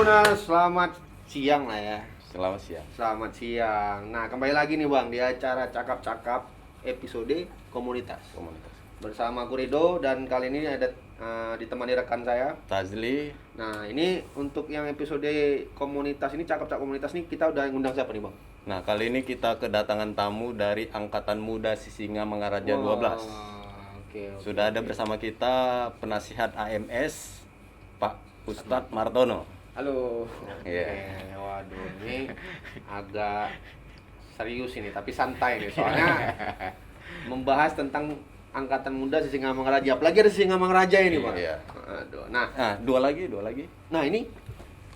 Tribuners, selamat siang lah ya. Selamat siang. Selamat siang. Nah, kembali lagi nih Bang di acara Cakap-Cakap episode komunitas. Bersama Kurido dan kali ini ada ditemani rekan saya Tazli. Nah, ini untuk yang episode komunitas ini, Cakap-Cakap komunitas nih, kita udah ngundang siapa nih Bang? Nah, kali ini kita kedatangan tamu dari Angkatan Muda Sisinga Mangaraja 12. Oke. Sudah ada bersama kita penasihat AMS Pak Ustadz Martono. Halo. Iya. Oke, waduh, ini agak serius ini, tapi santai nih soalnya membahas tentang Angkatan Muda Sisinga Mangaraja. Apalagi ada Sisinga Mangaraja ini, Bang. Iya. Aduh. Nah, dua lagi. nah ini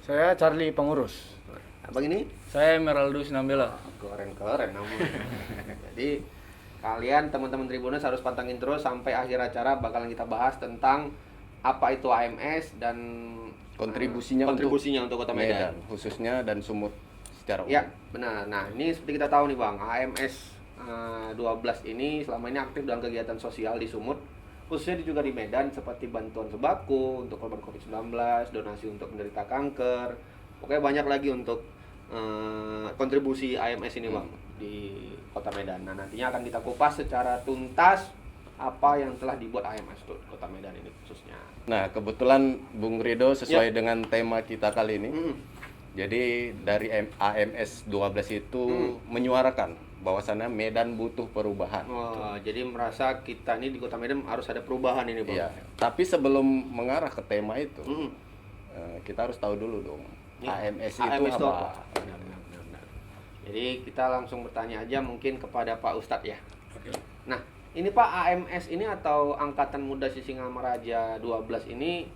Saya Charlie Pengurus. Abang ini Saya Emeraldus Nambela. keren namanya. Jadi kalian teman-teman Tribuners harus pantengin terus sampai akhir acara, bakalan kita bahas tentang apa itu AMS dan Kontribusinya untuk Kota Medan. khususnya dan Sumut secara umum. Ya, benar. Nah, ini seperti kita tahu nih Bang, AMS 12 ini selama ini aktif dalam kegiatan sosial di Sumut, khususnya juga di Medan, seperti bantuan sembako untuk korban COVID-19, donasi untuk penderita kanker. Pokoknya banyak lagi untuk kontribusi AMS ini Bang di Kota Medan. Nah, nantinya akan kita kupas secara tuntas apa yang telah dibuat AMS untuk Kota Medan ini khususnya. Nah, kebetulan Bung Rido sesuai dengan tema kita kali ini. Jadi dari AMS 12 itu menyuarakan bahwasannya Medan butuh perubahan. Oh, jadi merasa kita ini di Kota Medan harus ada perubahan ini, Bang. Iya. Tapi sebelum mengarah ke tema itu, kita harus tahu dulu dong. Ya, AMS itu AMS itu apa? Benar. Jadi kita langsung bertanya aja mungkin kepada Pak Ustadz ya. Oke. Nah, ini Pak, AMS ini atau Angkatan Muda Sisinga Mangaraja 12 ini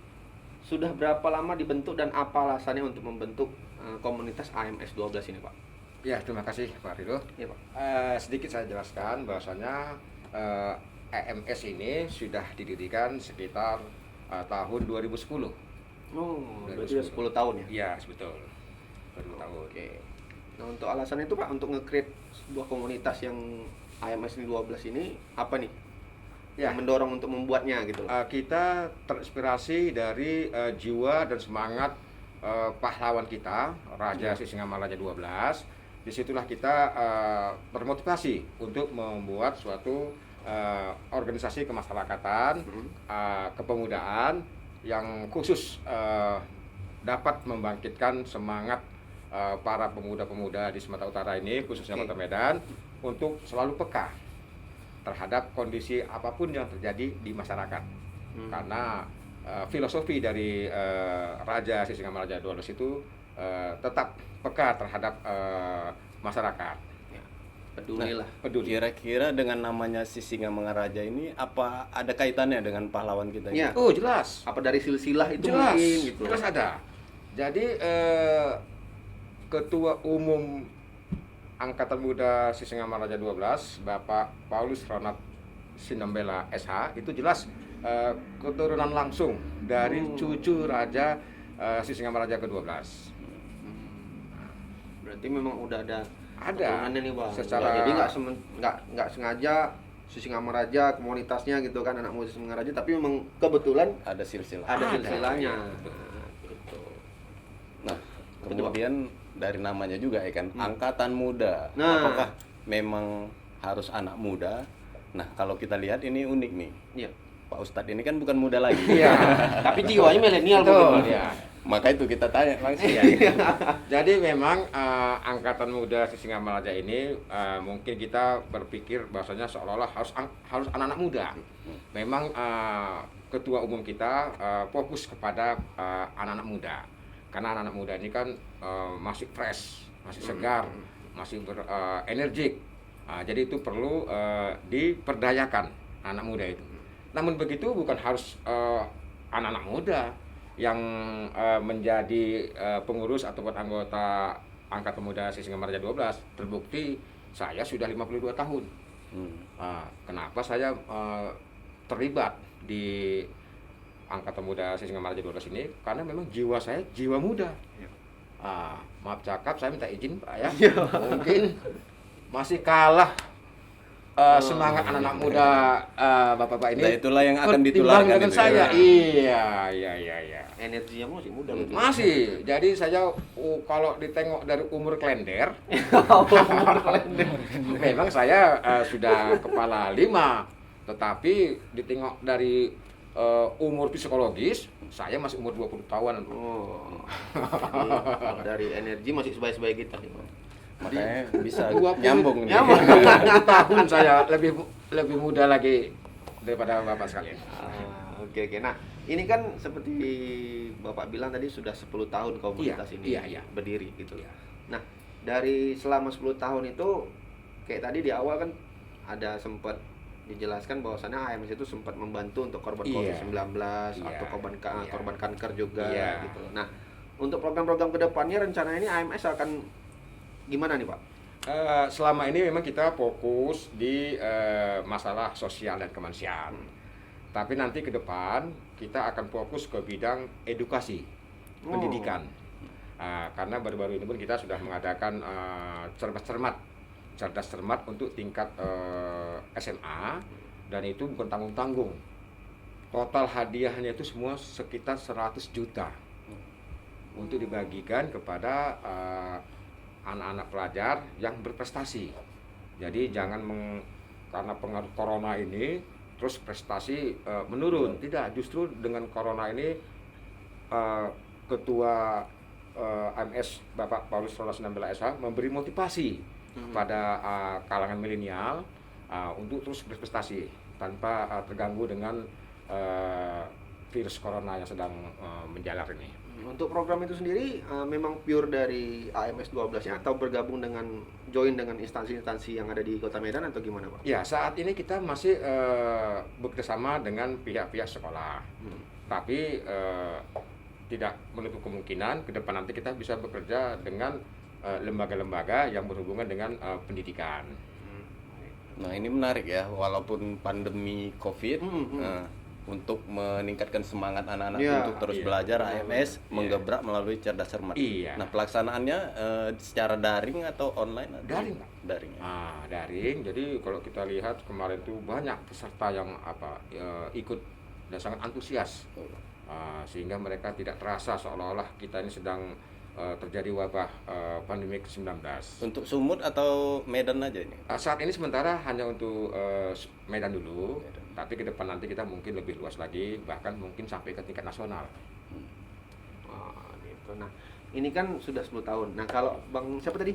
sudah berapa lama dibentuk dan apa alasannya untuk membentuk komunitas AMS 12 ini, Pak? Ya, terima kasih Pak Rido. Iya, Pak. Sedikit saya jelaskan bahwasanya AMS ini sudah didirikan sekitar tahun 2010. Oh, berarti sudah 10 tahun ya? Iya, betul. 20 tahun. Oke. Nah, untuk alasan itu Pak, untuk nge-create sebuah komunitas yang AMS ini 12 ini apa nih? Ya. Yang mendorong untuk membuatnya gitu loh. Kita terinspirasi dari jiwa dan semangat pahlawan kita, Raja Sisinga Mangaraja 12. Disitulah kita termotivasi untuk membuat suatu organisasi kemasyarakatan, kepemudaan yang khusus dapat membangkitkan semangat para pemuda-pemuda di Sumatera Utara ini, khususnya Kota Medan, untuk selalu peka terhadap kondisi apapun yang terjadi di masyarakat. Karena filosofi dari Raja Sisinga Mangaraja 12 itu tetap peka terhadap masyarakat. Pedulilah. Peduli. Kira-kira dengan namanya Sisinga Mangaraja ini apa ada kaitannya dengan pahlawan kita ini? Ya. Oh, jelas. Apa dari silsilah itu Jelas, mungkin gitu. jelas ada. Jadi Ketua Umum Angkatan Muda Sisinga Mangaraja 12, Bapak Paulus Ronald Sinambela SH, itu jelas keturunan langsung dari cucu Raja Sisinga Mangaraja ke-12. Berarti memang udah ada keturunannya nih Bang. Secara- Jadi nggak sengaja Sisinga Mangaraja komunitasnya gitu kan, anak muda Sisinga Mangaraja, tapi memang kebetulan Ada silsilah. ada Ada. silsilahnya. Betul. Gitu. Nah, Betul, kemudian dari namanya juga ya kan, Angkatan Muda. Nah. Apakah memang harus anak muda? Nah, kalau kita lihat ini unik nih. Iya. Pak Ustadz ini kan bukan muda lagi. Iya. Tapi jiwanya milenial Betul, Bang. ya. Maka itu kita tanya langsung. Jadi memang Angkatan Muda Sisinga Mangaraja ini mungkin kita berpikir bahwasanya seolah-olah harus anak-anak muda. Memang Ketua Umum kita fokus kepada anak-anak muda. Karena anak-anak muda ini kan masih fresh, masih segar, masih energik. Jadi itu perlu diperdayakan anak muda itu. Namun begitu bukan harus anak-anak muda yang menjadi pengurus ataupun anggota Angkatan Muda Sisinga Mangaraja 12. Terbukti saya sudah 52 tahun. Kenapa saya terlibat di Angkatan Muda Sisinga Mangaraja 12 ini? Karena memang jiwa saya jiwa muda. Maaf cakap, saya minta izin Pak ya. Mungkin masih kalah semangat anak-anak muda bapak-bapak ini. Nah, itulah yang akan pertimbang ditularkan dengan itu, saya. ya. Iya. Energinya masih muda berarti. Masih. Jadi saya kalau ditengok dari umur kalender, memang saya sudah kepala 5. Tetapi ditengok dari umur psikologis, saya masih umur 20 tahun. Oh. Jadi, dari energi masih sebaya-sebaya kita nih, Bang. Makanya bisa 20 nyambung nih. 20 tahun saya lebih muda lagi daripada Bapak sekalian. Oke. Nah, ini kan seperti Bapak bilang tadi sudah 10 tahun komunitas ini iya. berdiri gitu. Iya. Nah, dari selama 10 tahun itu kayak tadi di awal kan ada sempat dijelaskan bahwasannya AMS itu sempat membantu untuk korban Iya. COVID-19 atau korban kanker juga Iya. gitu. Nah, untuk program-program kedepannya rencana ini AMS akan gimana nih, Pak? Selama ini memang kita fokus di masalah sosial dan kemanusiaan. Tapi nanti ke depan kita akan fokus ke bidang edukasi, pendidikan. Karena baru-baru ini pun kita sudah mengadakan cerdas cermat untuk tingkat SMA, dan itu bukan tanggung-tanggung. Total hadiahnya itu semua sekitar 100 juta untuk dibagikan kepada anak-anak pelajar yang berprestasi. Jadi jangan karena pengaruh corona ini terus prestasi menurun. Tidak, justru dengan corona ini Ketua AMS Bapak Paulus Rolas 16 SH memberi motivasi kepada kalangan milenial untuk terus berprestasi tanpa terganggu dengan virus corona yang sedang menjalar ini. Untuk program itu sendiri memang pure dari AMS 12-nya atau bergabung dengan join dengan instansi-instansi yang ada di Kota Medan atau gimana, Pak? Ya, saat ini kita masih bekerjasama dengan pihak-pihak sekolah. Tapi tidak menutup kemungkinan ke depan nanti kita bisa bekerja dengan lembaga-lembaga yang berhubungan dengan pendidikan. Nah, ini menarik ya, walaupun pandemi COVID, untuk meningkatkan semangat anak-anak untuk terus belajar, AMS menggebrak melalui cerdas cermat. Iya. Nah, pelaksanaannya secara daring atau online? Daring, Pak. Daring. Daring. Jadi kalau kita lihat kemarin tuh banyak peserta yang ikut dan sangat antusias, sehingga mereka tidak terasa seolah-olah kita ini sedang terjadi wabah pandemi COVID-19. Untuk Sumut atau Medan aja ini? Saat ini sementara hanya untuk Medan dulu, tapi ke depan nanti kita mungkin lebih luas lagi, bahkan mungkin sampai ke tingkat nasional. Gitu. Nah, ini kan sudah 10 tahun. Nah, kalau Bang siapa tadi?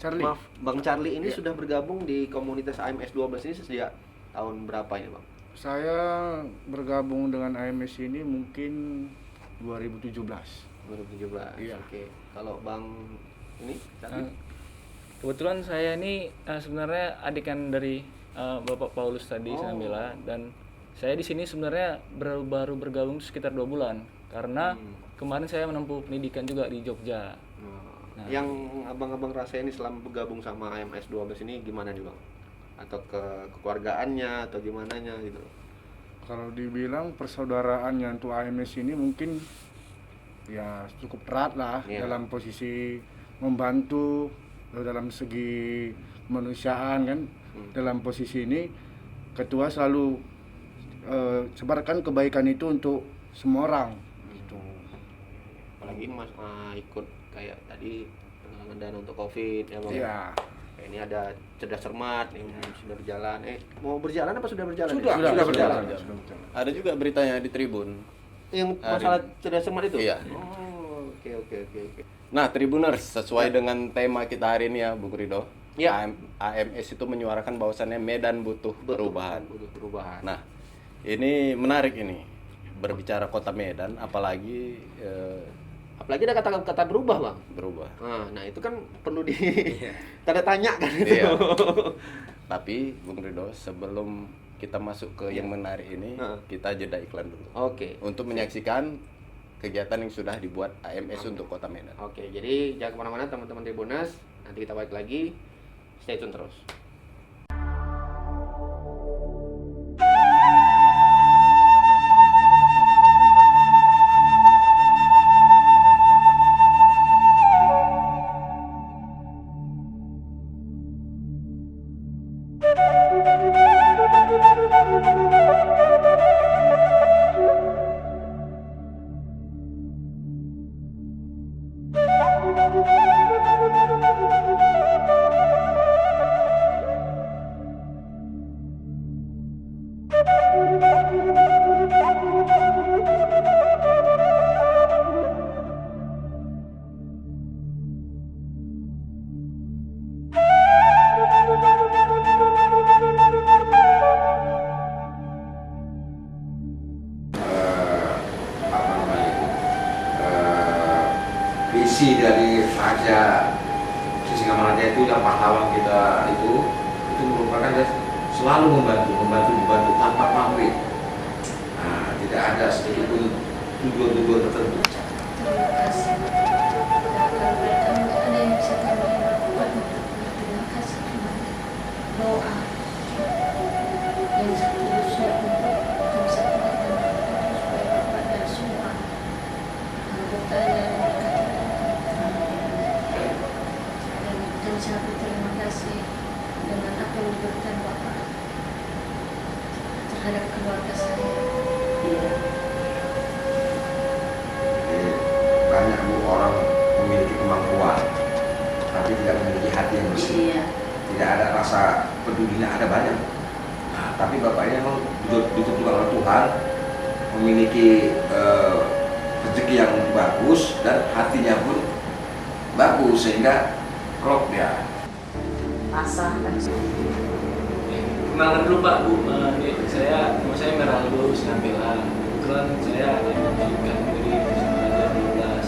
Charlie. Maaf, Bang Charlie ini sudah bergabung di komunitas AMS 12 ini sejak tahun berapa ini, Bang? Saya bergabung dengan AMS ini mungkin 2017. 2017. Iya. Oke. Kalau Bang ini Charlie? Kebetulan saya ini sebenarnya adikan dari Bapak Paulus tadi, Sinambela, dan saya di sini sebenarnya baru bergabung sekitar 2 bulan karena kemarin saya menempuh pendidikan juga di Jogja. Nah, yang abang-abang rasain ini selama bergabung sama AMS 12 ini gimana nih, Bang? Atau kekeluargaannya atau gimana nya gitu? Kalau dibilang persaudaraannya untuk AMS ini mungkin ya cukup erat lah, dalam posisi membantu dalam segi kemanusiaan kan. Dalam posisi ini ketua selalu sebarkan kebaikan itu untuk semua orang gitu. Apalagi Mas ikut kayak tadi penggalangan dana untuk COVID ya, Bang. Iya. Kayak ini ada cerdas cermat yang sudah berjalan. Mau berjalan apa sudah berjalan? Sudah berjalan. Ada juga beritanya di Tribun. Yang masalah cerdas cermat itu? Iya. Oh, oke. Nah, Tribuners, sesuai dengan tema kita hari ini ya, Bung Rido. Ya. AMS itu menyuarakan bahwasannya Medan butuh perubahan. Butuh perubahan. Nah, ini menarik ini. Berbicara Kota Medan, apalagi ada kata-kata berubah, Bang. berubah. Nah, itu kan perlu di tanda tanya kan itu. Iya. Tapi Bung Rido, sebelum kita masuk ke yang menarik ini, kita jeda iklan dulu. Oke. Untuk menyaksikan kegiatan yang sudah dibuat AMS untuk Kota Medan. Oke, jadi jangan kemana-mana teman-teman Tribuners. Nanti kita balik lagi. Stay tune terus. Apa namanya itu, visi dari Raja Sisingamaraja itu yang pahlawan kita itu merupakan dia selalu membantu tanpa pamrih. Nah, tidak ada sedikit pun tujuan-tujuan tertentu. Terima kasih. Kalau mereka ada yang bisa kami lakukan, terima kasih. Cuma doa yang seterusnya untuk kami sampaikan supaya Bapak dan semua anggotanya dan saya berterima kasih dengan apa yang diberikan Bapak terhadap keluarga saya. Jadi, banyak orang memiliki kemampuan, tapi tidak memiliki hati yang bersih. Iya. Tidak ada rasa pedulinya, ada banyak. Nah, tapi Bapak ini memang ditentukan oleh Tuhan, memiliki rezeki yang bagus dan hatinya pun bagus sehingga klop dia. Pasah dan Kenalan dulu Pak, Bu. Nama saya Meraldo Sinambela. Kebetulan saya yang menjadikan diri Raja 12.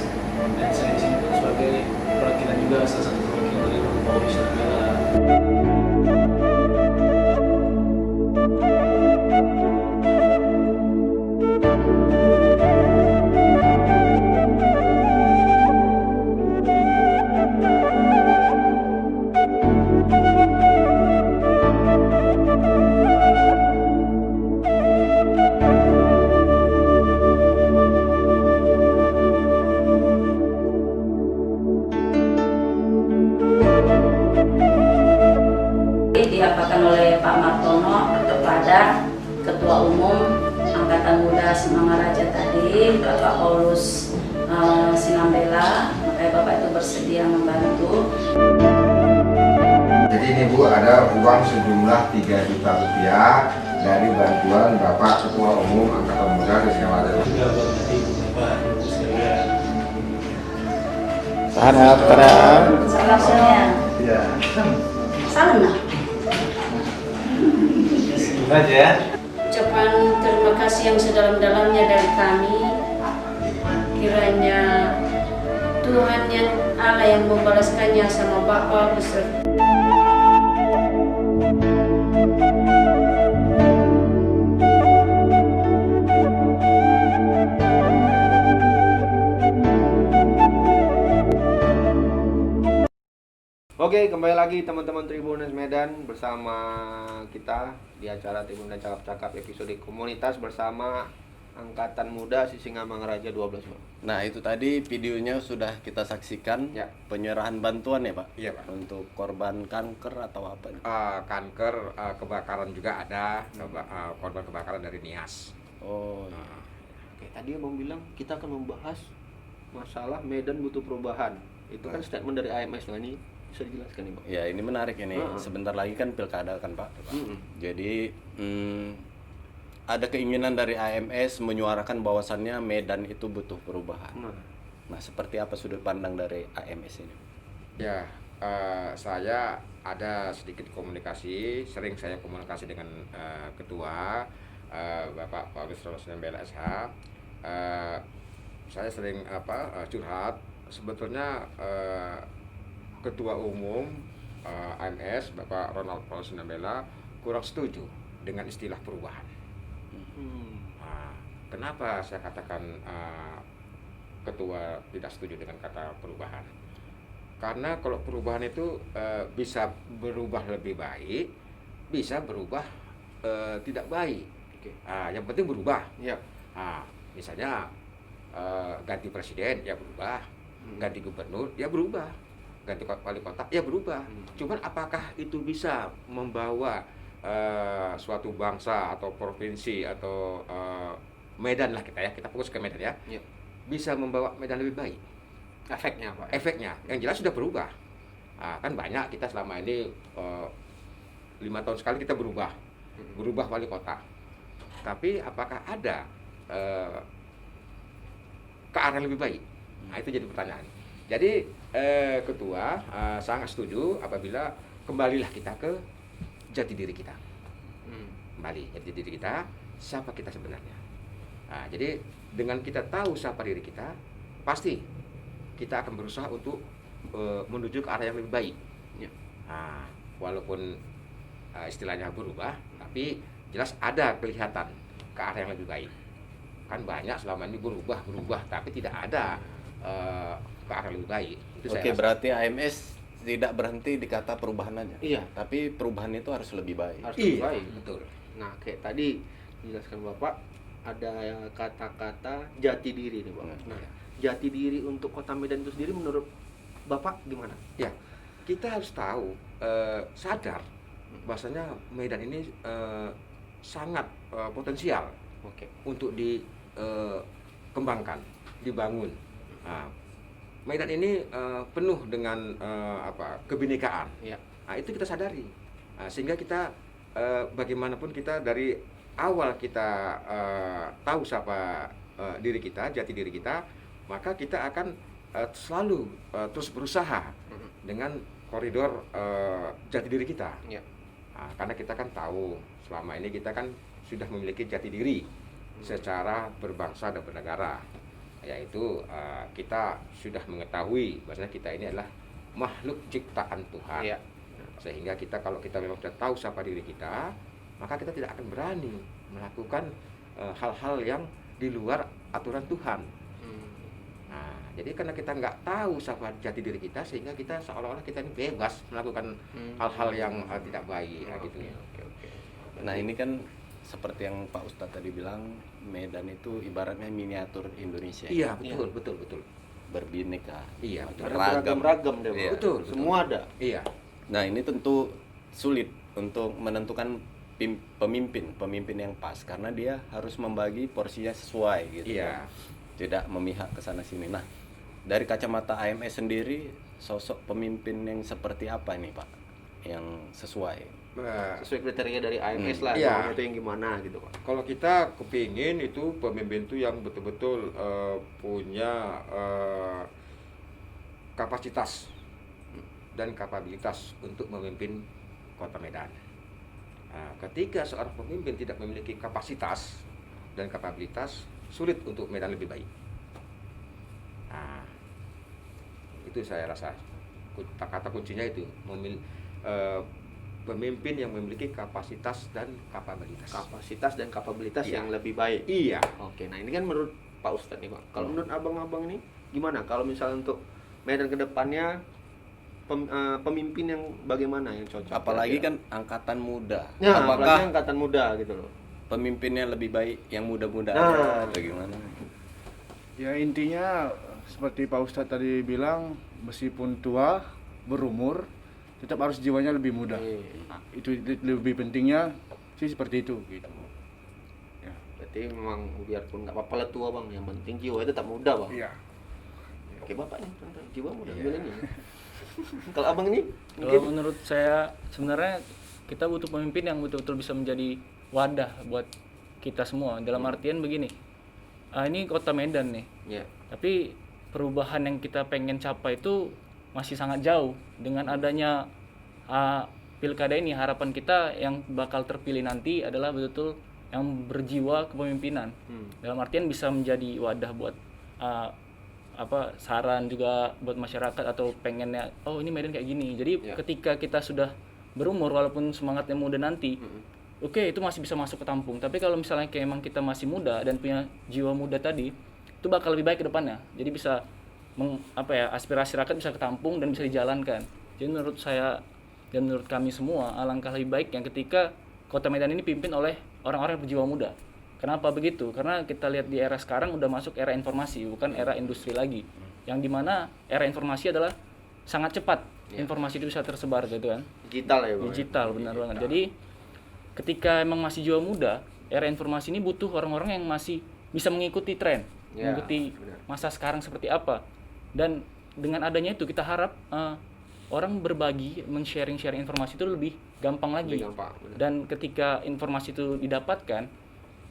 Dan saya di sini sebagai perwakilan juga, salah satu perwakilan dari Pauli Sinambela. Diapakan oleh Pak Martono kepada Ketua Umum Angkatan Muda Semangaraja tadi, Bapak Paulus Sinambela, makanya Bapak itu bersedia membantu. Jadi ini Bu, ada uang sejumlah 3 juta rupiah dari bantuan Bapak Ketua Umum Angkatan Muda Sisingamaraja. Juga buat nanti Bapak Ibu sekalian. Harap terang. Salam saya. Iya. Salam nah. ucapan terima kasih yang sedalam-dalamnya dari kami. Kiranya Tuhan yang Allah yang membalaskannya sama Bapak beserta Oke, kembali lagi teman-teman Tribuners Medan bersama kita di acara Tribuners Cakap-Cakap episode komunitas bersama Angkatan Muda Sisingamaraja 12. Nah, itu tadi videonya sudah kita saksikan, Ya. penyerahan bantuan ya Pak? Iya, Pak. Untuk korban kanker atau apa? Kanker, kebakaran juga ada, korban kebakaran dari Nias. Oh, Oke, tadi Abang bilang kita akan membahas masalah Medan butuh perubahan. Itu kan statement dari AMS. Nah, ini bisa dijelaskan nih, Bang? ya ini menarik ini. Heeh. Sebentar lagi kan pilkada kan Pak. Mm-mm. Jadi ada keinginan dari AMS menyuarakan bahwasannya Medan itu butuh perubahan. Nah, seperti apa sudut pandang dari AMS ini? Ya, saya ada sedikit komunikasi, sering saya komunikasi dengan Ketua Bapak Paulus Sinambela SH. Saya sering curhat. Sebetulnya Ketua Umum AMS Bapak Ronald Paulus Sinambela kurang setuju dengan istilah perubahan. Nah, kenapa saya katakan Ketua tidak setuju dengan kata perubahan? Karena kalau perubahan itu bisa berubah lebih baik, bisa berubah tidak baik. Oke. Yang penting berubah. Iya. Misalnya ganti presiden ya berubah, ganti gubernur ya berubah, ganti wali kota ya berubah. Cuman apakah itu bisa membawa suatu bangsa atau provinsi atau Medan lah kita fokus ke Medan ya, Iya. bisa membawa Medan lebih baik? Efeknya apa? Efeknya yang jelas sudah berubah. Kan banyak kita selama ini 5 tahun sekali kita berubah wali kota. Tapi apakah ada ke arah yang lebih baik? Nah, itu jadi pertanyaan. Jadi ketua sangat setuju apabila kembalilah kita ke jati diri kita. Kembali jati diri kita, siapa kita sebenarnya. Nah, jadi dengan kita tahu siapa diri kita, pasti kita akan berusaha untuk menuju ke arah yang lebih baik. Ya. Nah, walaupun istilahnya berubah, tapi jelas ada kelihatan ke arah yang lebih baik. Kan banyak selama ini berubah, tapi tidak ada ke arah yang lebih baik. Itu saya Oke, rasa. berarti AMS tidak berhenti di kata perubahan aja. Iya. Tapi perubahan itu harus lebih baik. Harus lebih Iya, baik. betul. Nah, kayak tadi dijelaskan Bapak ada kata-kata jati diri nih, Bang. Nah, jati diri untuk Kota Medan itu sendiri menurut Bapak gimana? Ya, kita harus tahu, sadar bahwasanya Medan ini sangat potensial Oke. untuk dikembangkan, dibangun. Nah, Medan ini penuh dengan kebinekaan. Ya. Nah, itu kita sadari. Nah, sehingga kita bagaimanapun kita dari awal kita tahu siapa diri kita, jati diri kita, maka kita akan selalu terus berusaha dengan koridor jati diri kita. Ya. Nah, karena kita kan tahu selama ini kita kan sudah memiliki jati diri secara berbangsa dan bernegara, yaitu kita sudah mengetahui bahwasanya kita ini adalah makhluk ciptaan Tuhan. Ya. Sehingga kita kalau kita memang sudah tahu siapa diri kita, maka kita tidak akan berani melakukan hal-hal yang di luar aturan Tuhan. Nah, jadi karena kita nggak tahu siapa jati diri kita, sehingga kita seolah-olah kita ini bebas melakukan hal-hal yang tidak baik, gitu. Oke. Nah, ini kan seperti yang Pak Ustadz tadi bilang, Medan itu ibaratnya miniatur Indonesia. Iya, betul. Berbineka. Iya, betul. Beragam-ragam deh, Bang. Iya. Betul. Semua ada. Iya. Nah, ini tentu sulit untuk menentukan pemimpin yang pas, karena dia harus membagi porsinya sesuai gitu. Iya. Tidak memihak ke sana sini. Nah, dari kacamata AMS sendiri, sosok pemimpin yang seperti apa nih, Pak? Yang sesuai? Sesuai kriteria dari AMS lah, Iya. Bang, itu yang gimana gitu, Pak. Kalau kita kepingin itu pemimpin itu yang betul-betul punya kapasitas dan kapabilitas untuk memimpin Kota Medan. Nah, ketika seorang pemimpin tidak memiliki kapasitas dan kapabilitas, sulit untuk Medan lebih baik. Nah, itu saya rasa kata kuncinya itu, pemimpin yang memiliki kapasitas dan kapabilitas. Kapasitas dan kapabilitas Iya. yang lebih baik. Iya. Oke, nah ini kan menurut Pak Ustadz nih, Pak. Kalau menurut abang-abang ini gimana? Kalau misalnya untuk Medan ke depannya pemimpin yang bagaimana yang cocok? Apalagi kira-kira? kan angkatan muda. Ya, Apakah apalagi angkatan muda gitu loh. pemimpinnya lebih baik yang muda-muda Nah. aja atau gimana? Ya intinya seperti Pak Ustadz tadi bilang, meskipun tua, berumur, tetap harus jiwanya lebih muda. Nah, itu lebih pentingnya sih seperti itu gitu. Ya. Berarti memang biarpun nggak apa-apa lah tua, Bang, yang penting jiwanya tetap muda, Bang. Iya. Oke, Bapak nih tentang jiwa muda milenial. Kalau abang ini Kalau menurut saya sebenarnya kita butuh pemimpin yang betul-betul bisa menjadi wadah buat kita semua. Dalam artian begini, ini Kota Medan nih, ya. tapi perubahan yang kita pengen capai itu masih sangat jauh. Dengan adanya pilkada ini, harapan kita yang bakal terpilih nanti adalah betul-betul yang berjiwa kepemimpinan. Dalam artian bisa menjadi wadah buat saran juga buat masyarakat, atau pengennya ini Medan kayak gini. Jadi ketika kita sudah berumur, walaupun semangatnya muda nanti, oke, itu masih bisa masuk ke tampung. Tapi kalau misalnya kayak emang kita masih muda dan punya jiwa muda tadi, itu bakal lebih baik ke depannya. Jadi bisa aspirasi rakyat bisa ketampung dan bisa dijalankan. Jadi menurut saya dan menurut kami semua, alangkah lebih baik yang ketika Kota Medan ini dipimpin oleh orang-orang yang berjiwa muda. Kenapa begitu? Karena kita lihat di era sekarang udah masuk era informasi, bukan era industri lagi. Yang dimana era informasi adalah sangat cepat. Informasi itu bisa tersebar gitu kan. Digital ya, Bang. Digital, benar banget. Jadi ketika emang masih jiwa muda, era informasi ini butuh orang-orang yang masih bisa mengikuti tren, mengikuti masa sekarang seperti apa. Dan dengan adanya itu kita harap orang berbagi, men-sharing informasi itu lebih gampang lagi. Lebih gampang, benar. Dan ketika informasi itu didapatkan,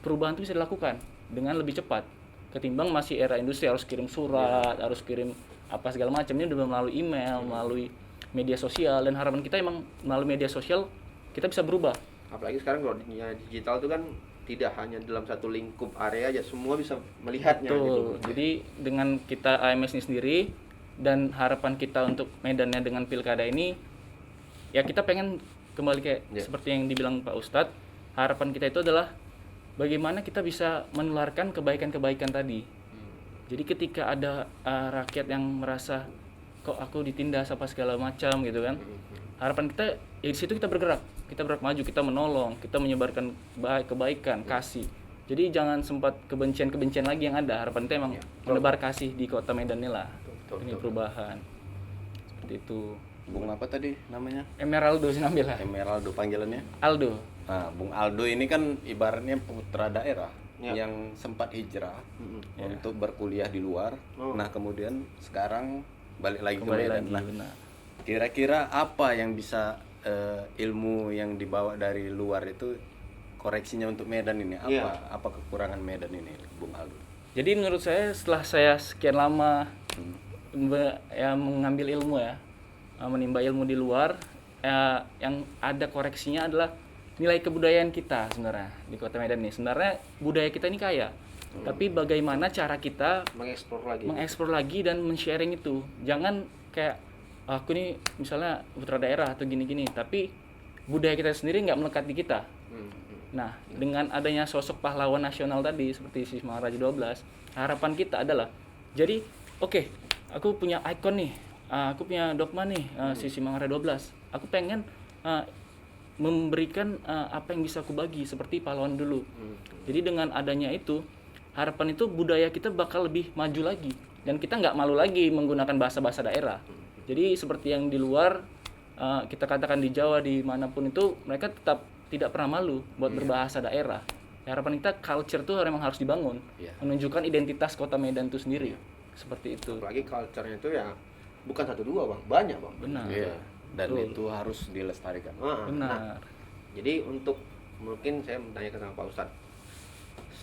perubahan itu bisa dilakukan dengan lebih cepat ketimbang masih era industri harus kirim surat, harus kirim apa segala macam. Ini udah melalui email, melalui media sosial, dan harapan kita emang melalui media sosial kita bisa berubah. Apalagi sekarang kalau dunia digital itu kan tidak hanya dalam satu lingkup area aja, semua bisa melihatnya Betul. gitu. Jadi dengan kita AMS ini sendiri dan harapan kita untuk Medannya dengan pilkada ini, ya kita pengen kembali kayak seperti yang dibilang Pak Ustadz, harapan kita itu adalah bagaimana kita bisa menularkan kebaikan-kebaikan tadi. Jadi ketika ada rakyat yang merasa kok aku ditindas apa segala macam gitu kan, harapan kita ya di situ kita bergerak maju, kita menolong, kita menyebarkan kebaikan, kasih. Jadi jangan sempat kebencian lagi yang ada. Harapan kita emang menebar kasih di kota Medan ini lah. Ini perubahan seperti itu. Bung apa tadi namanya? Emeraldo Sinambela. Emeraldo panggilannya. Aldo. Nah, Bung Aldo ini kan ibaratnya putra daerah yang sempat hijrah untuk berkuliah di luar. Nah, kemudian sekarang balik lagi ke Medan. Nah, benar. kira-kira apa yang bisa ilmu yang dibawa dari luar itu koreksinya untuk Medan ini? Apa kekurangan Medan ini, Bung Aldo? Jadi menurut saya setelah saya sekian lama mengambil ilmu menimba ilmu di luar, yang ada koreksinya adalah nilai kebudayaan kita sebenarnya di Kota Medan ini. Sebenarnya budaya kita ini kaya, tapi bagaimana cara kita mengeksplor lagi dan men-sharing itu. Jangan kayak aku nih misalnya putra daerah atau gini-gini, tapi budaya kita sendiri nggak melekat di kita. Nah, dengan adanya sosok pahlawan nasional tadi seperti si Semangat Raja 12, harapan kita adalah jadi oke, aku punya ikon nih, aku punya dogma nih, si Semangat Raja 12. Aku pengen memberikan apa yang bisa aku bagi seperti pahlawan dulu. Jadi dengan adanya itu, harapan itu budaya kita bakal lebih maju lagi dan kita nggak malu lagi menggunakan bahasa-bahasa daerah. Jadi seperti yang di luar kita katakan di Jawa dimanapun itu mereka tetap tidak pernah malu buat berbahasa daerah. Harapan kita culture tuh memang harus dibangun, menunjukkan identitas Kota Medan itu sendiri. Seperti itu. Apalagi culture-nya itu ya bukan 1 2 Bang, banyak Bang. Benar. Iya. Dan Betul. itu harus dilestarikan. Benar. Jadi untuk mungkin saya bertanya sama Pak Ustadz,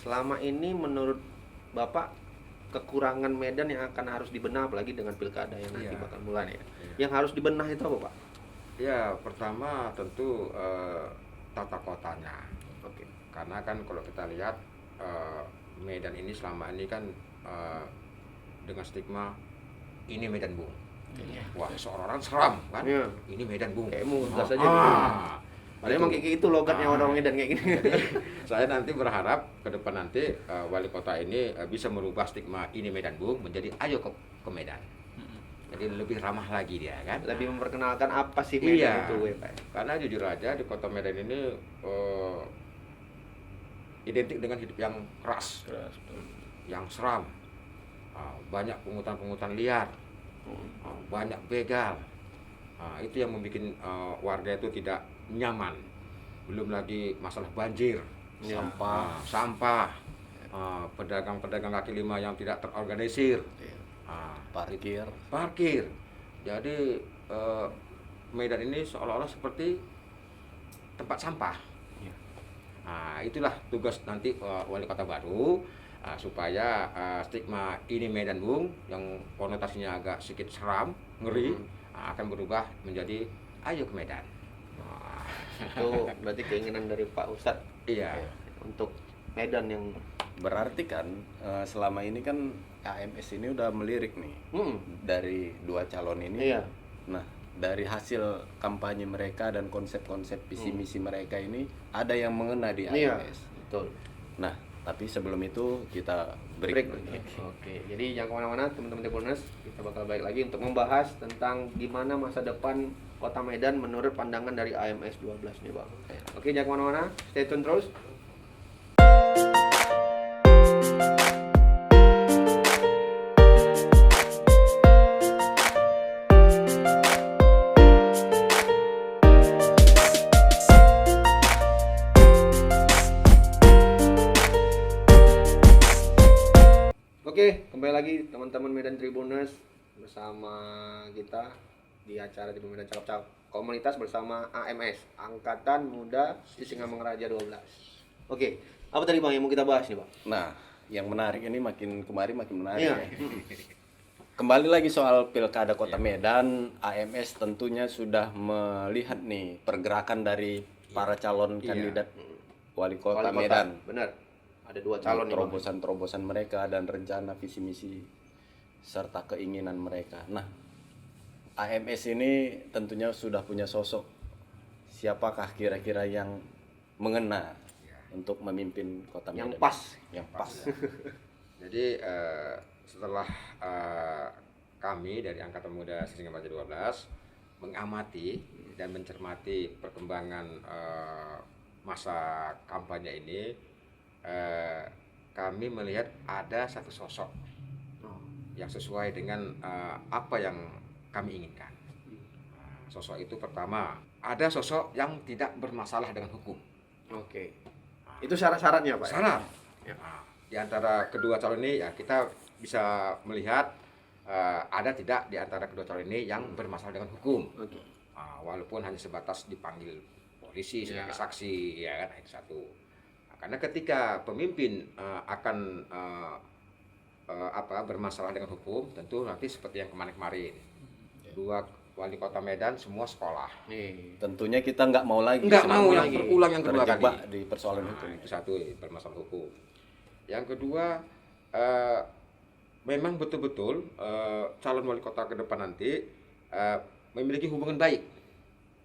selama ini menurut Bapak kekurangan Medan yang akan harus dibenah apalagi dengan pilkada yang nanti bakal mulai yang harus dibenah itu apa Pak? Ya, pertama tentu tata kotanya. Oke. Karena kan kalau kita lihat Medan ini selama ini kan dengan stigma ini Medan Bung. Wah, seorang seram kan? Ini Medan Bung. Kayak mudah saja gitu. Padahal emang kayak gitu logatnya orang Medan kayak gini. Saya nanti berharap ke depan nanti wali kota ini bisa merubah stigma ini Medan Bung menjadi ayo ke Medan. Jadi lebih ramah lagi dia kan. Lebih memperkenalkan apa sih Medan itu ya Pak. Karena jujur aja di kota Medan ini identik dengan hidup yang keras, yang seram, banyak pungutan-pungutan liar, banyak begal. Itu yang membuat warga itu tidak nyaman. Belum lagi masalah banjir, sampah, pedagang-pedagang kaki lima yang tidak terorganisir, parkir. Jadi Medan ini seolah-olah seperti tempat sampah. Itulah tugas nanti wali kota baru supaya stigma ini Medan Bung yang konotasinya agak sedikit seram, ngeri, akan berubah menjadi ayo ke Medan. Itu berarti keinginan dari Pak Ustadz. Iya. Untuk Medan yang berarti kan selama ini kan AMS ini udah melirik nih dari 2 calon ini. Iya. Nah, dari hasil kampanye mereka dan konsep-konsep visi misi mereka ini ada yang mengena di AMS. Iya, betul. Nah, tapi sebelum itu kita break. Oke, jadi jangan kemana-mana teman-teman Tribuners, kita bakal balik lagi untuk membahas tentang gimana masa depan Kota Medan menurut pandangan dari AMS 12 nih Bang. Oke, jangan kemana-mana, stay tune terus. Oke, kembali lagi teman-teman Medan Tribuners bersama kita di acara di Medan Cakap-Cakap Komunitas bersama AMS, Angkatan Muda Sisingamangaraja 12. Oke, apa tadi Bang yang mau kita bahas nih Bang? Nah, yang menarik ini makin kemari makin menarik Iya. ya. Kembali lagi soal Pilkada Kota Medan, AMS tentunya sudah melihat nih pergerakan dari para calon kandidat wali kota Wali Medan. Bener. Ada 2 calon nih Bang. Terobosan-terobosan mereka dan rencana visi misi serta keinginan mereka. Nah, AMS ini tentunya sudah punya sosok. Siapakah kira-kira yang mengena untuk memimpin Kota Medan? Yang pas. Yang pas. Jadi setelah kami dari Angkatan Muda Sisingamaraja 12 mengamati dan mencermati perkembangan masa kampanye ini, kami melihat ada satu sosok yang sesuai dengan apa yang kami inginkan. Sosok itu pertama, ada sosok yang tidak bermasalah dengan hukum. Oke. Itu syarat-syaratnya Pak? Syarat. Nah, di antara kedua calon ini ya kita bisa melihat ada tidak di antara kedua calon ini yang bermasalah dengan hukum. Oke. Walaupun hanya sebatas dipanggil polisi sebagai saksi, ya kan, itu satu. Nah, karena ketika pemimpin akan bermasalah dengan hukum, tentu nanti seperti yang kemarin-kemarin, dua wali kota Medan semua sekolah. Tentunya kita nggak mau lagi Nggak mau yang lagi berulang yang kedua terjebak kali di persoalan hukum. Itu satu, bermasalah hukum. Yang kedua, memang betul-betul calon wali kota ke depan nanti memiliki hubungan baik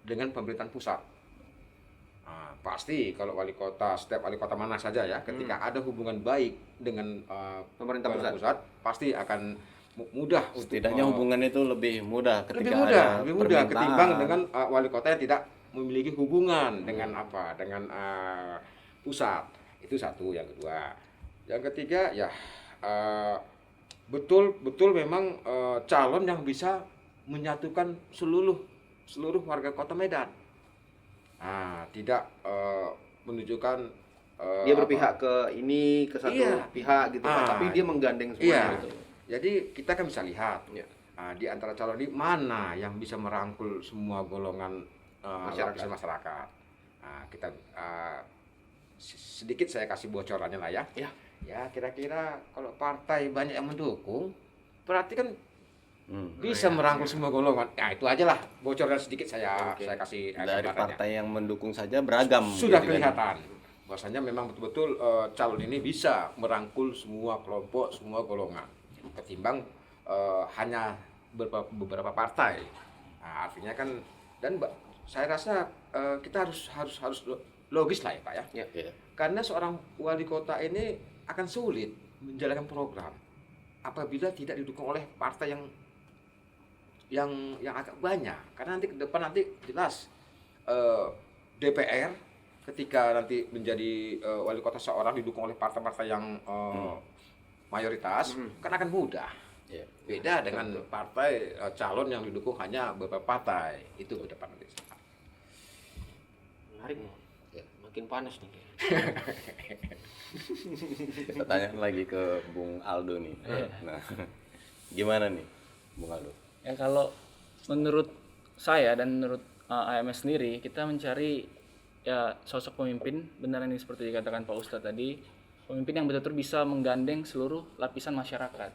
dengan pemerintahan pusat. Pasti kalau wali kota, setiap wali kota mana saja ya, ketika ada hubungan baik dengan Pemerintah pusat, pasti akan mudah. Setidaknya hubungan itu lebih mudah ketika lebih mudah ada ketimbang permintaan. dengan wali kota yang tidak memiliki hubungan dengan pusat. Itu satu. Yang kedua, yang ketiga ya betul memang calon yang bisa menyatukan seluruh warga kota Medan. Tidak menunjukkan Dia berpihak ke ini, ke satu pihak gitu Pak, tapi dia menggandeng semuanya gitu. Jadi kita kan bisa lihat di antara calon ini mana yang bisa merangkul semua golongan masyarakat. Kita sedikit saya kasih bocorannya lah ya. Ya kira-kira kalau partai banyak yang mendukung, berarti kan bisa merangkul semua golongan. Ya itu aja lah bocoran sedikit saya kasih. Dari gambarannya. partai yang mendukung saja beragam. Sudah gitu kan. kelihatan bahwasanya memang betul-betul calon ini bisa merangkul semua kelompok, semua golongan, ketimbang hanya beberapa partai. Artinya kan, dan saya rasa kita harus logis lah ya Pak ya. Iya. Karena seorang wali kota ini akan sulit menjalankan program apabila tidak didukung oleh partai yang agak banyak. Karena nanti ke depan jelas DPR ketika nanti menjadi wali kota seorang didukung oleh partai-partai yang mayoritas kan akan mudah. Beda dengan partai calon yang didukung hanya beberapa partai. Itu ke depan nanti. Menarik nih. Makin panas nih. Kita tanya lagi ke Bung Aldo nih. Nah, gimana nih Bung Aldo? Ya kalau menurut saya dan menurut AMS sendiri, kita mencari ya sosok pemimpin beneran ini seperti dikatakan Pak Ustadz tadi, pemimpin yang betul-betul bisa menggandeng seluruh lapisan masyarakat.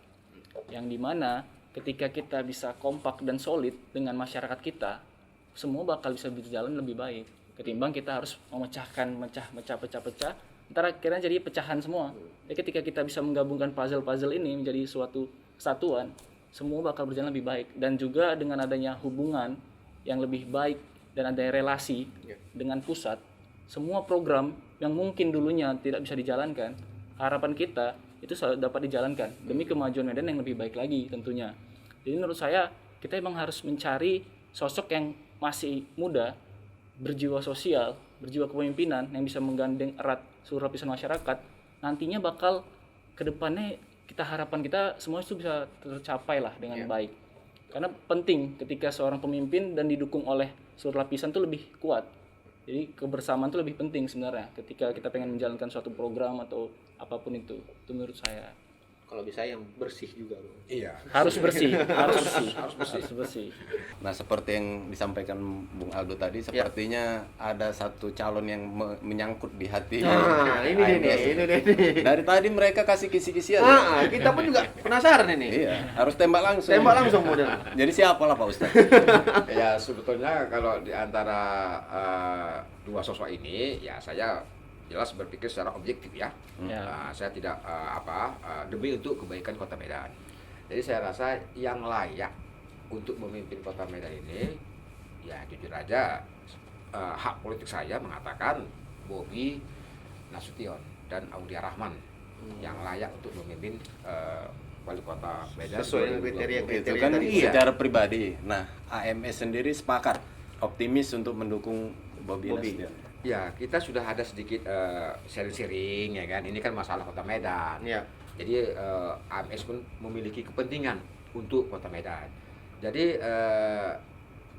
Yang dimana ketika kita bisa kompak dan solid dengan masyarakat kita, semua bakal bisa berjalan lebih baik ketimbang kita harus memecahkan pecah, ntar akhirnya jadi pecahan semua. Jadi ketika kita bisa menggabungkan puzzle ini menjadi suatu kesatuan, semua bakal berjalan lebih baik. Dan juga dengan adanya hubungan yang lebih baik dan adanya relasi dengan pusat, semua program yang mungkin dulunya tidak bisa dijalankan, harapan kita itu dapat dijalankan demi kemajuan Medan yang lebih baik lagi tentunya. Jadi menurut saya kita emang harus mencari sosok yang masih muda, berjiwa sosial, berjiwa kepemimpinan yang bisa menggandeng erat seluruh lapisan masyarakat. Nantinya bakal ke depannya harapan kita semua itu bisa tercapai lah dengan baik. Karena penting ketika seorang pemimpin dan didukung oleh seluruh lapisan itu lebih kuat. Jadi kebersamaan itu lebih penting sebenarnya ketika kita pengen menjalankan suatu program atau apapun itu menurut saya. kalau bisa yang bersih juga Bang. Iya. Harus bersih, harus bersih, Harus bersih. harus bersih. Nah, seperti yang disampaikan Bung Aldo tadi, sepertinya ada satu calon yang menyangkut di hati Nah, ini AMS. dia nih. Dari tadi mereka kasih kisi-kisian. Kita pun juga penasaran ini. Iya, harus tembak langsung. Tembak langsung model. Jadi siapa lah Pak Ustadz? Ya sebetulnya kalau di antara dua sosok ini ya saya jelas berpikir secara objektif ya. Ya. Saya tidak demi untuk kebaikan Kota Medan. Jadi saya rasa yang layak untuk memimpin Kota Medan ini ya jujur aja hak politik saya mengatakan Bobi Nasution dan Aulia Rahman yang layak untuk memimpin Wali Kota Medan. Sesuai dengan 2020. kriteria-kriteria Itu kan tadi. Iya. secara pribadi. Nah, AMS sendiri sepakat optimis untuk mendukung Bobi Bobi. Nasution. Ya, kita sudah ada sedikit sharing-sharing ya kan. Ini kan masalah Kota Medan. Iya. Jadi AMS pun memiliki kepentingan untuk Kota Medan. Jadi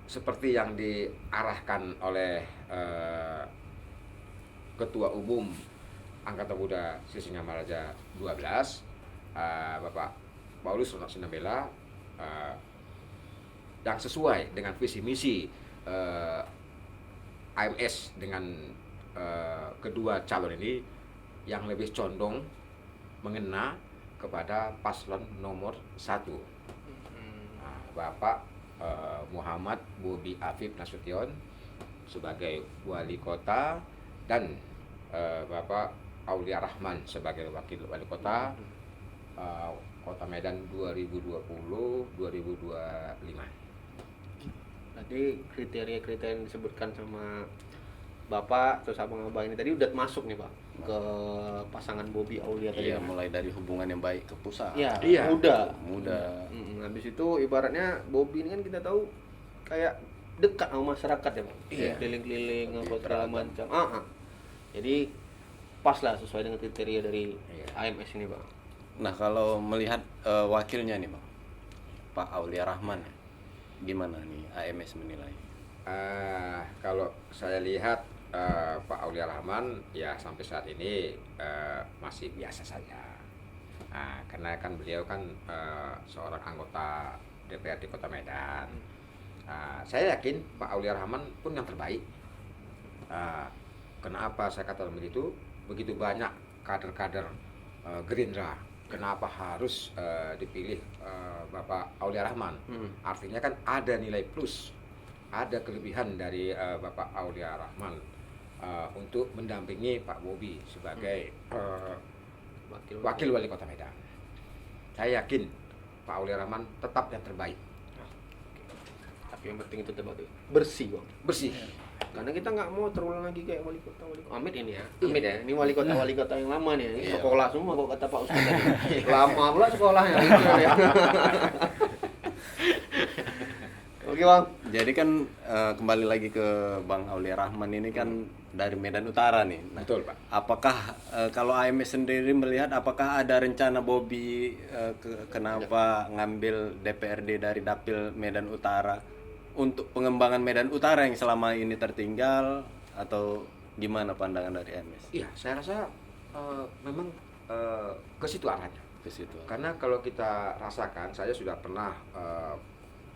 seperti yang diarahkan oleh Ketua Umum Angkatan Muda Sisingamaraja 12, Bapak Paulus Rono Sinambela, yang sesuai dengan visi misi AMS dengan kedua calon ini yang lebih condong mengena kepada paslon nomor 1. Nah, Bapak Muhammad Bobi Afif Nasution sebagai wali kota dan Bapak Aulia Rahman sebagai wakil wali kota Kota Medan 2020-2025. Tadi kriteria-kriteria yang disebutkan sama Bapak terus abang-abang ini tadi udah masuk nih Bang ke pasangan Bobi Aulia tadi. Iya, mulai dari hubungan yang baik ke pusat. Iya, Iya. muda. Habis itu ibaratnya Bobi ini kan kita tahu kayak dekat sama masyarakat ya Bang. Iya. Keliling-keliling apa segala Beragam. macam. Jadi pas lah sesuai dengan kriteria dari Iya. AMS ini Bang. Nah, kalau melihat wakilnya nih Bang, Pak Aulia Rahman, gimana nih AMS menilai? Kalau saya lihat Pak Aulia Rahman ya sampai saat ini masih biasa saja. Karena kan beliau kan seorang anggota DPRD Kota Medan. Saya yakin Pak Aulia Rahman pun yang terbaik. Kenapa saya katakan begitu? Begitu banyak kader-kader Gerindra. Kenapa harus dipilih Bapak Aulia Rahman? Artinya kan ada nilai plus, ada kelebihan dari Bapak Aulia Rahman untuk mendampingi Pak Bobi sebagai wakil wali kota Medan. Saya yakin Pak Aulia Rahman tetap yang terbaik. Tapi yang penting itu tempat bersih Bang. Bersih. Karena kita nggak mau terulang lagi kayak wali kota. Amit ini ya. Amit ya. Ini wali kota yang lama nih. Ini sekolah semua kok kata Pak Ustadz tadi. Lama pula sekolahnya gitu ya. Oke Bang. Jadi kan kembali lagi ke Bang Aulia Rahman ini kan dari Medan Utara nih. Nah, Betul, Pak. apakah kalau AMS sendiri melihat apakah ada rencana Bobi kenapa ngambil DPRD dari Dapil Medan Utara untuk pengembangan Medan Utara yang selama ini tertinggal atau gimana pandangan dari AMS? Iya, saya rasa memang ke situ arahnya. Ke situ. Karena kalau kita rasakan, saya sudah pernah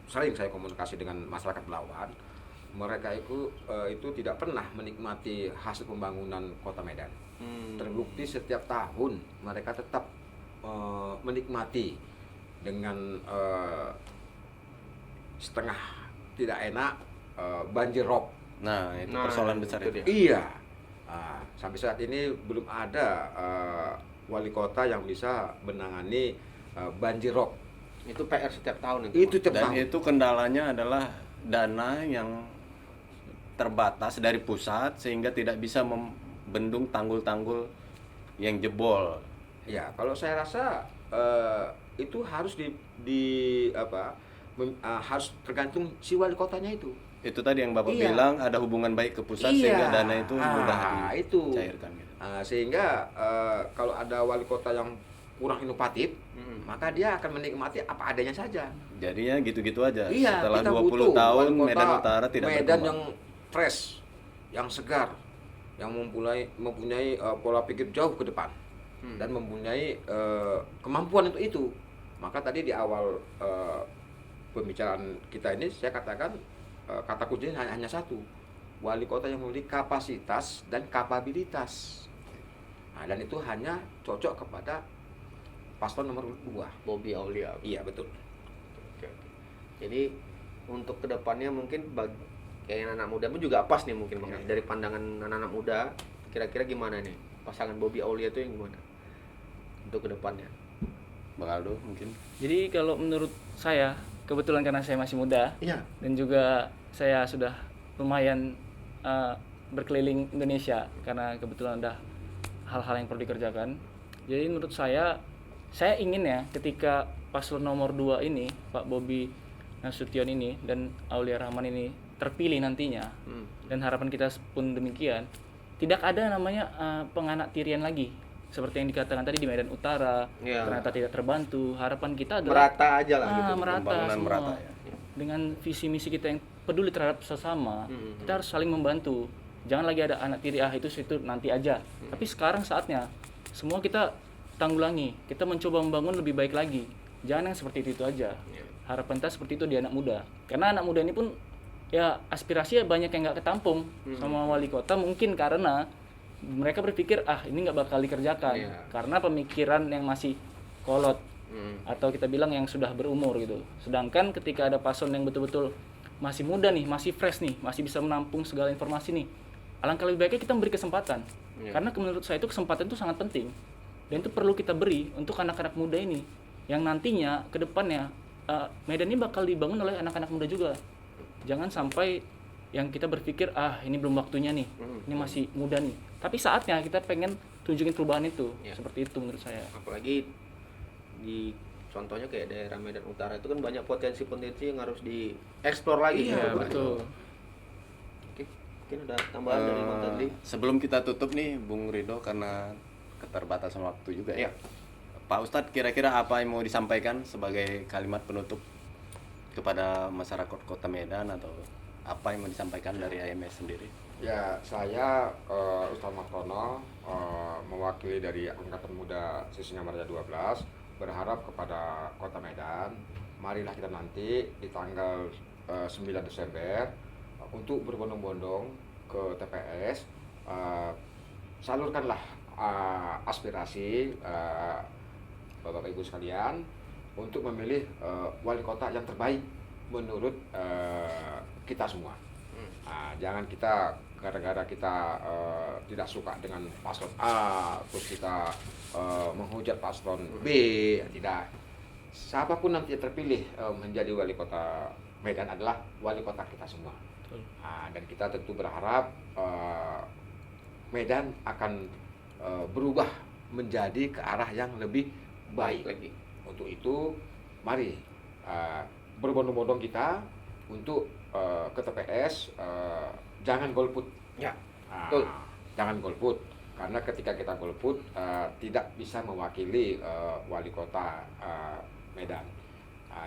sering saya komunikasi dengan masyarakat Belawan. Mereka itu tidak pernah menikmati hasil pembangunan Kota Medan. Terbukti setiap tahun mereka tetap menikmati dengan setengah tidak enak banjir rob. Nah, itu persoalan besar itu itu. dia. Iya. Sampai saat ini belum ada wali kota yang bisa menangani banjir rob. Itu PR setiap tahun Itu tiap Dan tahun. itu kendalanya adalah dana yang terbatas dari pusat sehingga tidak bisa membendung tanggul-tanggul yang jebol. Ya, kalau saya rasa itu harus harus tergantung si wali kotanya itu. Itu tadi yang Bapak Iya. bilang ada hubungan baik ke pusat Iya. sehingga dana itu mudah itu. dicairkan gitu. Sehingga kalau ada wali kota yang kurang inovatif, maka dia akan menikmati apa adanya saja. Jadinya gitu-gitu aja. Iya, Setelah kita 20 butuh tahun wali kota Medan Utara tidak Medan berkembang. yang fresh, yang segar, yang mempunyai pola pikir jauh ke depan. dan mempunyai kemampuan untuk itu. Maka tadi di awal pembicaraan kita ini saya katakan kata kuncinya hanya satu, wali kota yang memiliki kapasitas dan kapabilitas. Nah, dan itu hanya cocok kepada paslon nomor 2, Bobi Aulia. Iya betul. Oke. Jadi untuk kedepannya mungkin bagi kayak anak muda pun juga pas nih mungkin Bang. Dari pandangan anak-anak muda, kira-kira gimana nih pasangan Bobi Aulia itu yang gimana untuk kedepannya? Bang Aldo mungkin. Jadi kalau menurut saya, kebetulan karena saya masih muda Iya. dan juga saya sudah lumayan berkeliling Indonesia karena kebetulan ada hal-hal yang perlu dikerjakan. Jadi menurut saya ingin ya ketika paslon nomor 2 ini, Pak Bobi Nasution ini dan Aulia Rahman ini terpilih nantinya, dan harapan kita pun demikian, tidak ada namanya penganaktirian lagi seperti yang dikatakan tadi di Medan Utara, ternyata tidak terbantu. Harapan kita adalah merata aja lah gitu. merata Pembangunan semua. merata ya. Dengan visi misi kita yang peduli terhadap sesama, kita harus saling membantu. Jangan lagi ada anak tiri itu nanti aja. Tapi sekarang saatnya semua kita tanggulangi, kita mencoba membangun lebih baik lagi. Jangan yang seperti itu aja. Harapan kita seperti itu di anak muda. Karena anak muda ini pun ya aspirasinya banyak yang nggak ketampung sama wali kota, mungkin karena mereka berpikir ini nggak bakal dikerjakan karena pemikiran yang masih kolot atau kita bilang yang sudah berumur gitu. Sedangkan ketika ada paslon yang betul-betul masih muda nih, masih fresh nih, masih bisa menampung segala informasi nih, alangkah lebih baiknya kita memberi kesempatan. Karena menurut saya itu kesempatan itu sangat penting dan itu perlu kita beri untuk anak-anak muda ini yang nantinya ke depannya Medan ini bakal dibangun oleh anak-anak muda juga. Jangan sampai yang kita berpikir ini belum waktunya nih, ini masih muda nih. Tapi saatnya kita pengen tunjukin perubahan itu, seperti itu menurut saya. Apalagi di contohnya kayak daerah Medan Utara itu kan banyak potensi-potensi yang harus dieksplor lagi. Iya, betul. Oke, mungkin ada tambahan dari Bang Tadli. Sebelum kita tutup nih Bung Rido, karena keterbatasan waktu juga ya. Iya. Pak Ustadz, kira-kira apa yang mau disampaikan sebagai kalimat penutup kepada masyarakat Kota Medan, atau apa yang mau disampaikan dari AMS sendiri? Ya, saya Ustaz Martono mewakili dari Angkatan Muda Sisingamaraja 12 berharap kepada Kota Medan, marilah kita nanti di tanggal 9 Desember untuk berbondong-bondong ke TPS, salurkanlah aspirasi Bapak Ibu sekalian untuk memilih wali kota yang terbaik menurut kita semua. Jangan kita gara-gara kita tidak suka dengan paslon A terus kita menghujat paslon B, tidak. Siapapun nanti yang terpilih menjadi wali kota Medan adalah wali kota kita semua. Dan kita tentu berharap Medan akan berubah menjadi ke arah yang lebih baik lagi. Untuk itu mari berbondong-bondong kita untuk ke TPS, jangan golput. Jangan golput, karena ketika kita golput tidak bisa mewakili wali kota Medan.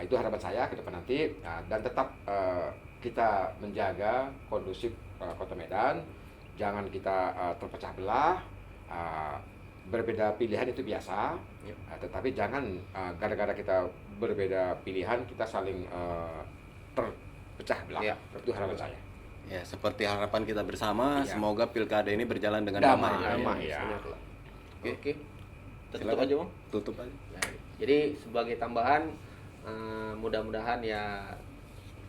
Itu harapan saya ke depan nanti, dan tetap kita menjaga kondusif Kota Medan. Jangan kita terpecah belah. Berbeda pilihan itu biasa, tetapi jangan gara-gara kita berbeda pilihan kita saling terpecah belah. Itu harapan saya. Ya, seperti harapan kita bersama, semoga pilkada ini berjalan dengan damai. Oke. Tutup aja, Bang. Tutup aja. Jadi sebagai tambahan, mudah-mudahan ya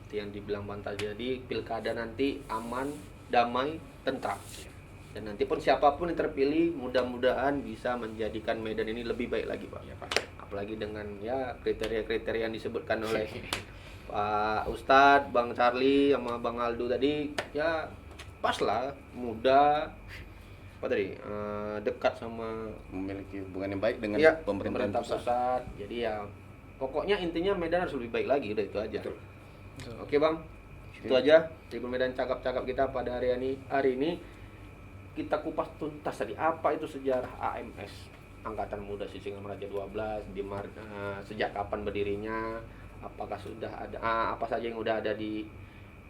seperti yang dibilang Bang tadi, jadi pilkada nanti aman, damai, tentram. Dan nanti pun siapapun yang terpilih, mudah-mudahan bisa menjadikan Medan ini lebih baik lagi, Pak. Ya, Pak. Apalagi dengan kriteria-kriteria yang disebutkan oleh Pak Ustadz, Bang Charlie, sama Bang Aldo tadi, ya pas lah, muda, dekat sama, Memiliki hubungan yang baik dengan pemerintah pusat. Jadi ya pokoknya intinya Medan harus lebih baik lagi, udah itu aja. Betul. Oke, Bang, itu aja Tribun Medan cakap-cakap kita pada hari ini. Kita kupas tuntas tadi apa itu sejarah AMS, Angkatan Muda Sisingamaraja 12, sejak kapan berdirinya, apakah sudah ada apa saja yang udah ada di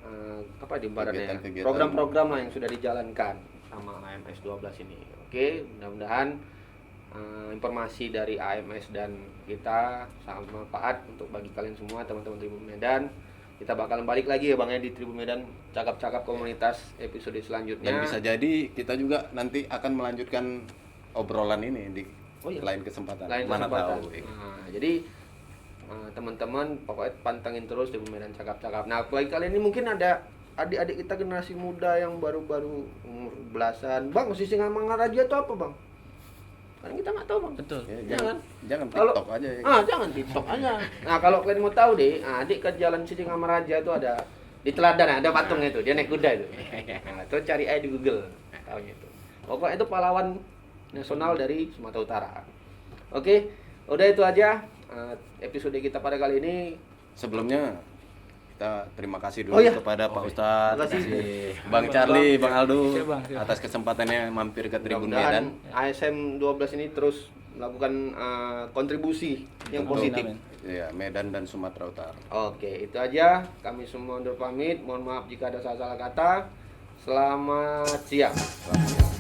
Kegiatan-kegiatan. program-program lah yang sudah dijalankan sama AMS 12 ini. Oke, mudah-mudahan informasi dari AMS dan kita sama Pak Ad untuk bagi kalian semua teman-teman Tribun Medan. Kita bakalan balik lagi ya Bang ya di Tribun Medan cakap-cakap komunitas episode selanjutnya. Dan bisa jadi kita juga nanti akan melanjutkan obrolan ini di lain kesempatan. Mana tahu. Nah, jadi teman-teman pokoknya pantengin terus Tribun Medan cakap-cakap. Nah, bagi kalian ini mungkin ada adik-adik kita generasi muda yang baru-baru umur belasan. Bang, Sisi Ngamangaraja itu apa, Bang? Kan kita nggak tahu, Bang. Betul. Ya, jangan Kalau- TikTok aja ya. Jangan TikTok aja. Nah, kalau kalian mau tahu deh, adik ke Jalan Sisingamaraja itu ada di Teladan, ada patungnya itu. Dia naik kuda itu. Nah, itu cari aja di Google. Tahunya itu. Pokoknya itu pahlawan nasional dari Sumatera Utara. Oke, udah itu aja episode kita pada kali ini. Sebelumnya kita terima kasih dulu Oh, iya. kepada Pak Ustadz, Terima kasih. Bang Charlie, Bang Aldo Siap, Bang. Siap. atas kesempatannya mampir ke Tribun Mudah-mudahan Medan. ASM 12 ini terus melakukan kontribusi yang Betul. positif. Amin. Ya, Medan dan Sumatera Utara. Oke, itu aja. Kami semua undur pamit. Mohon maaf jika ada salah-salah kata. Selamat siang. Selamat siang.